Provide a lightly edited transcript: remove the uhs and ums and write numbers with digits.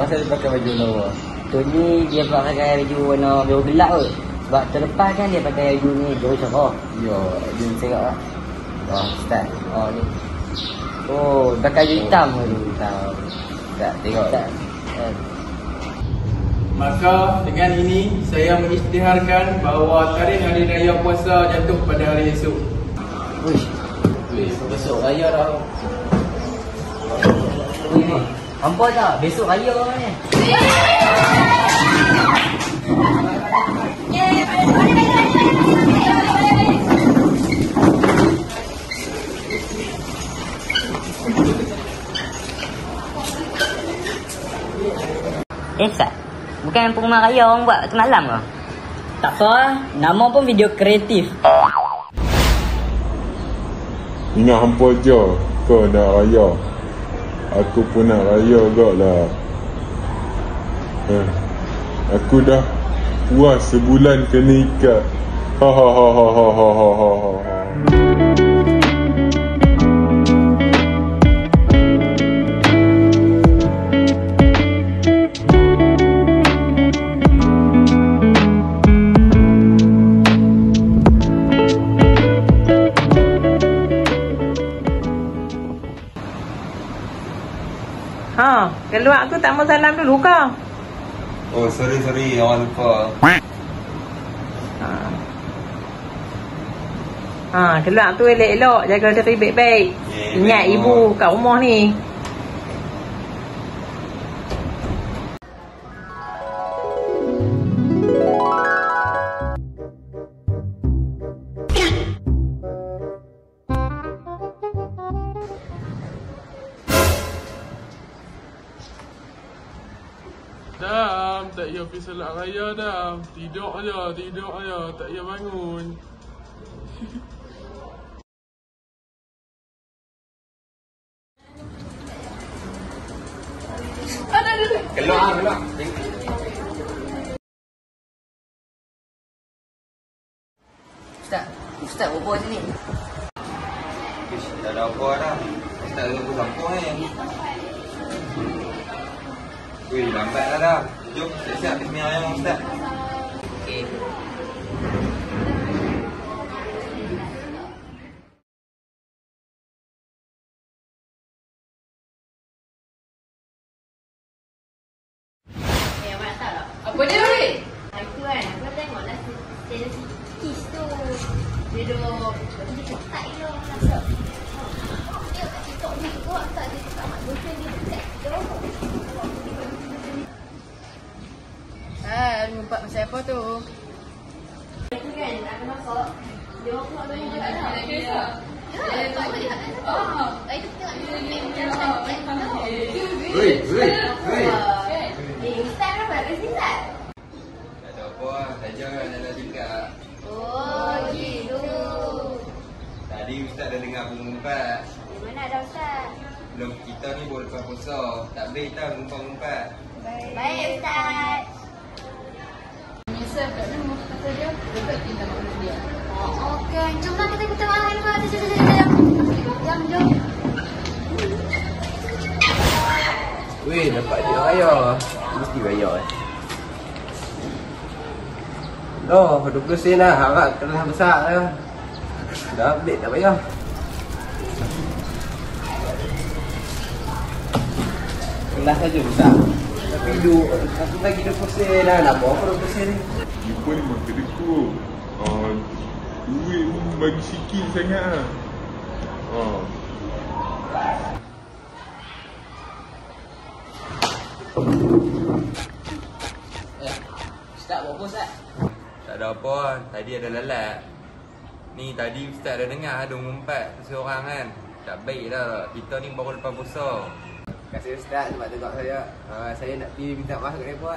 pasal dia pakai baju lawa? Tu ni dia pakai baju warna biru gelap kot. Sebab terlepas kan dia pakai baju ni biru cerah. Ya, dia tengok lah. Ustaz. Ni. Oh, pakai baju hitam ke tu? Tak, tengok tak. Maka dengan ini saya mengisytiharkan bahawa tarikh hari raya puasa jatuh pada hari esok. Uish. Besok raya dah. Ui ni. Hampa tak? Besok raya ni. Sat. Bukan pengumuman raya orang buat semalam ke? Tak apa, nama pun video kreatif. Ingat hampa je kau nak raya. Aku pun nak raya gak lah. Aku dah puas sebulan kena ikat. Ha ha ha ha ha ha ha ha ha. Keluar tu tak mau salam dulu ke? Oh, sorry, orang lupa. Keluar tu elok-elok, jaga diri baik-baik. Ingat ibu kat rumah ni. Dam, tak payah pergi solat raya dah. Tidur aja, tak payah bangun. Keluar. Ustaz berbual sini. Dah ada apa dah. Tak ada lampu ni. Wih, lambat dah. Jom, siap-siap kita punya ayam Ustaz. Okey. Awak tahu tak? Apa dia ni? Hari tu kan, aku tengoklah status Kis tu. Dia duduk, dia cetak je orang rasa. Tengok kat TikTok ni, awak tak dia cakap mak boyfriend dia tag je. Ngumpat pasal apa tu? Itu kan, aku masuk. Dia orang keluar dari mana dah? Tak kisah. Ya, tak boleh tak kisah. Itu tengok dia macam tag tu. Wih. Ustaz kenapa nak kasi Ustaz? Tak ada apa lah. Saja kan dalam juga. Oh, gitu. Tadi Ustaz dah dengar pengumpat. Di mana ada Ustaz? Belum, kita ni baru lepas puasa. Tak baik tau ngumpat-ngumpat. Baik Ustaz. Misal kat rumah kata dia, dekat kita makan dia. Oh, okey. Jomlah kita makan dulu. Jom. Weh, dapat dia raya. Mesti raya Dah, 20 sen dah. Harap kena besar dah. Dah update tak payah. Kelas saja besar. Tapi satu lagi 20 sen dah. Nak bawa apa 20 sen ni? Jumpa ni makan dekuk. Duit pun bagi sikit sangat lah. Ustaz buat apa Ustaz? Tak ada apa lah. Tadi ada lalat. Ni tadi Ustaz dah dengar ada ngumpat seseorang kan. Tak baik dah. Kita ni baru lepas puasa. Terima kasih Ustaz sebab tengok saya. Saya nak pergi minta maaf kat mereka.